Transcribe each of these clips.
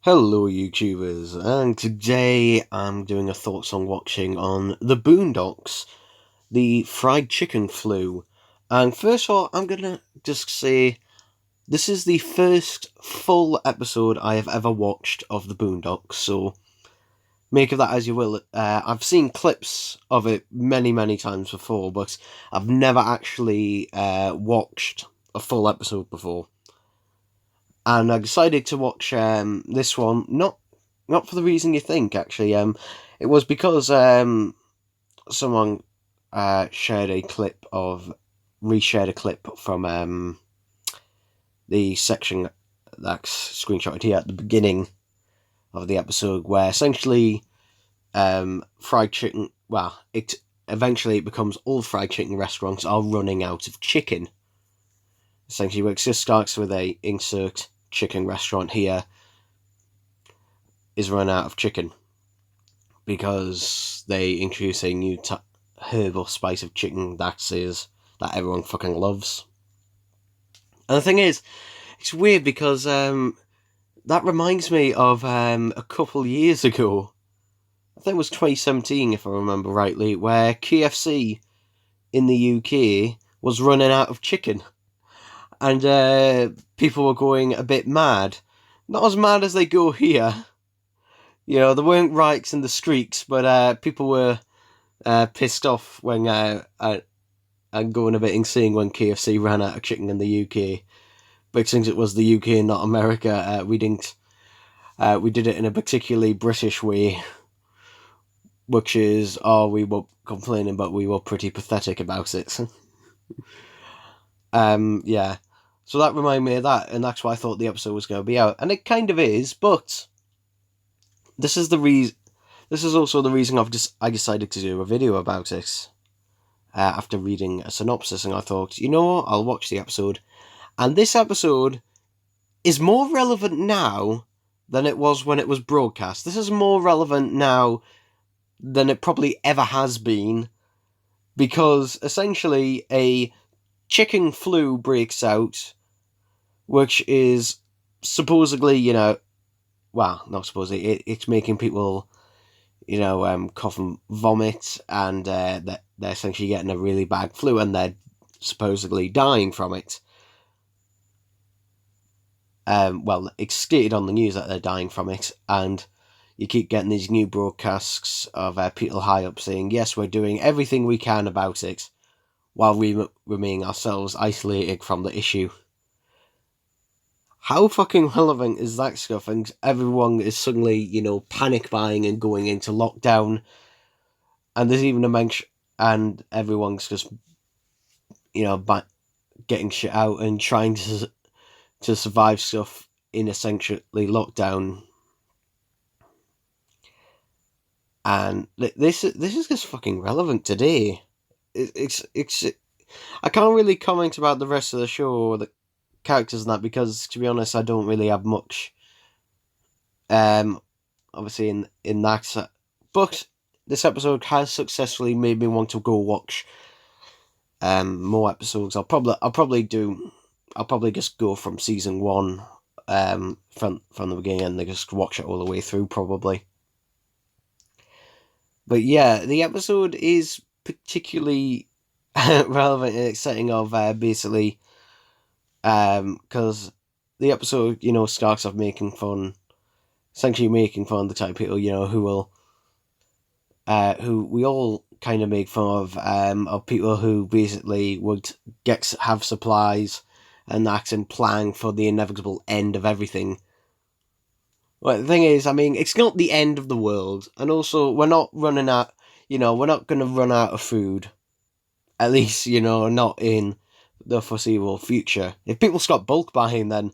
Hello YouTubers, and today I'm doing a thoughts on watching on the Boondocks, the fried chicken flu. And first of all, I'm gonna just say this is the first full episode I have ever watched of the Boondocks, so make of that as you will. I've seen clips of it many, many times before, but I've never actually watched a full episode before. And I decided to watch this one, not for the reason you think, actually. It was because someone reshared a clip from the section that's screenshotted here at the beginning of the episode, where essentially fried chicken. Well, it eventually becomes all fried chicken restaurants are running out of chicken. Essentially, it just starts with a insert chicken restaurant here is run out of chicken because they introduce a new herbal spice of chicken that everyone fucking loves. And the thing is, it's weird because that reminds me of a couple years ago. I think it was 2017, if I remember rightly, where KFC in the UK was running out of chicken, and people were going a bit mad. Not as mad as they go here. You know, there weren't riots in the streets, but people were pissed off when and going a bit insane when KFC ran out of chicken in the UK. But since it was the UK and not America, we didn't. We did it in a particularly British way, which is, we were complaining, but we were pretty pathetic about it. Yeah. So that reminded me of that, and that's why I thought the episode was going to be out, and it kind of is. But this is the reason. This is also the reason I decided to do a video about it. After reading a synopsis, and I thought, you know what, I'll watch the episode. And this episode is more relevant now than it was when it was broadcast. This is more relevant now than it probably ever has been, because essentially a chicken flu breaks out, which is supposedly, not supposedly, it's making people, cough and vomit, and they're essentially getting a really bad flu, and they're supposedly dying from it. It's stated on the news that they're dying from it, and you keep getting these new broadcasts of people high up saying, yes, we're doing everything we can about it, while we remain ourselves isolated from the issue. How fucking relevant is that stuff? And everyone is suddenly, panic buying and going into lockdown. And there's even a mention, and everyone's just, getting shit out and trying to survive stuff in essentially lockdown. And this is just fucking relevant today. It's I can't really comment about the rest of the show or the characters and that, because to be honest, I don't really have much. Obviously in that, but this episode has successfully made me want to go watch more episodes. I'll probably just go from season 1 from the beginning and just watch it all the way through probably. But yeah, the episode is particularly relevant in its setting of basically because the episode starts off essentially making fun of the type of people who we all kind of make fun of people who basically would have supplies and that and plan for the inevitable end of everything. Well, the thing is, I mean, it's not the end of the world, and also we're not running out. We're not going to run out of food. At least, not in the foreseeable future. If people stop bulk buying, then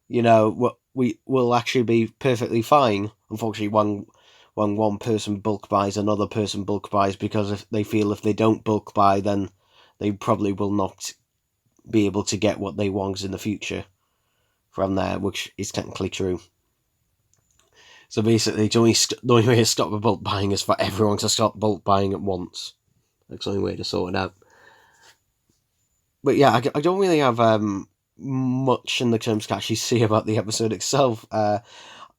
we will actually be perfectly fine. Unfortunately, when one person bulk buys, another person bulk buys, because if they don't bulk buy, then they probably will not be able to get what they want in the future from there, which is technically true. So basically, the only way to stop the bulk buying is for everyone to stop bulk buying at once. That's the only way to sort it out. But yeah, I don't really have much in the terms to actually see about the episode itself.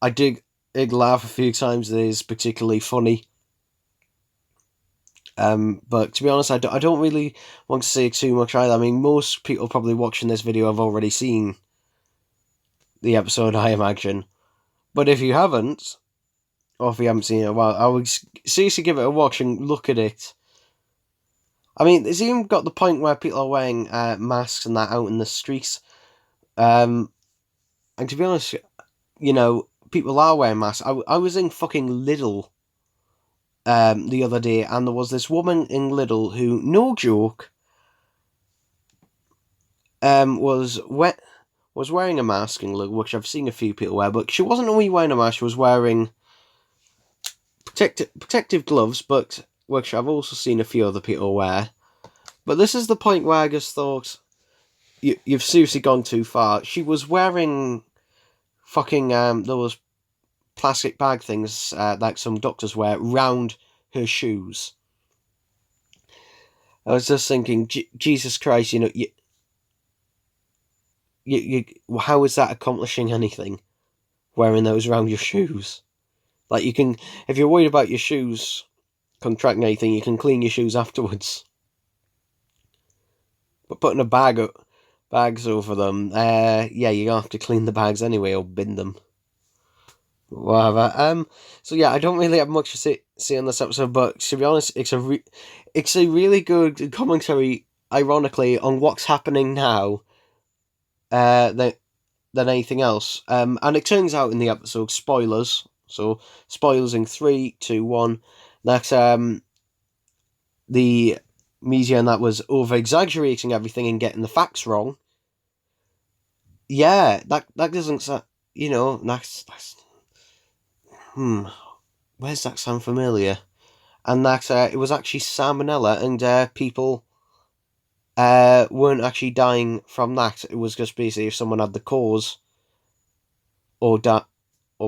I did laugh a few times. It is particularly funny. But to be honest, I don't really want to say too much either. I mean, most people probably watching this video have already seen the episode, I imagine. But if you haven't, or if you haven't seen it in a while, I would seriously give it a watch and look at it. I mean, it's even got the point where people are wearing masks and that out in the streets. And to be honest, you know, people are wearing masks. I was in fucking Lidl the other day, and there was this woman in Lidl who, no joke, was wearing a mask in Lidl, which I've seen a few people wear, but she wasn't only wearing a mask, she was wearing protective gloves, but which I've also seen a few other people wear. But this is the point where I just thought, you've seriously gone too far. She was wearing fucking those plastic bag things like some doctors wear round her shoes. I was just thinking, Jesus Christ, you know, how is that accomplishing anything? Wearing those around your shoes, like you can, if you're worried about your shoes contracting anything, you can clean your shoes afterwards. But putting bags over them, yeah, you have to clean the bags anyway or bin them. Whatever. So yeah, I don't really have much to say on this episode, but to be honest, it's a really good commentary, ironically, on what's happening now. Than anything else. And it turns out in the episode, spoilers. So spoilers in 3, 2, 1. That the media and that was over exaggerating everything and getting the facts wrong. Yeah, that doesn't, you know, that's where's that sound familiar? And that it was actually salmonella, and people weren't actually dying from that. It was just basically if someone had the cause or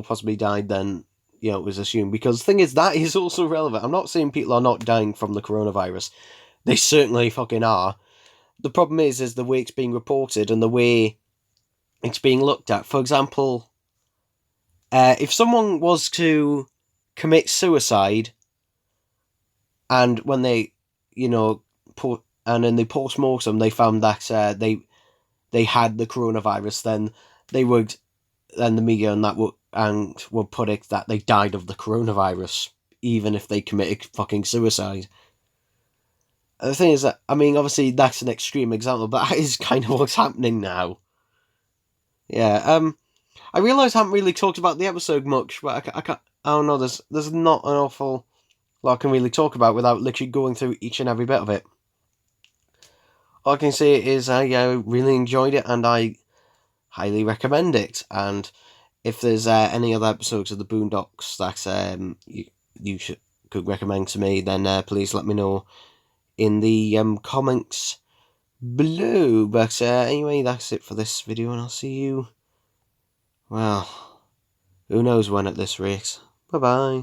possibly died, then, you know, it was assumed. Because the thing is, that is also relevant. I'm not saying people are not dying from the coronavirus. They certainly fucking are. The problem is the way it's being reported and the way it's being looked at. For example, if someone was to commit suicide, and when they, you know, and in the post-mortem they found that they had the coronavirus, then the media and that would put it that they died of the coronavirus, even if they committed fucking suicide. And the thing is that, I mean, obviously that's an extreme example, but that is kind of what's happening now. Yeah, I realise I haven't really talked about the episode much, but I don't know, there's not an awful lot I can really talk about without literally going through each and every bit of it. All I can say is I really enjoyed it, and I highly recommend it. And if there's any other episodes of the Boondocks that you could recommend to me, then please let me know in the comments below. But anyway, that's it for this video, and I'll see you, well, who knows when at this rate. Bye bye.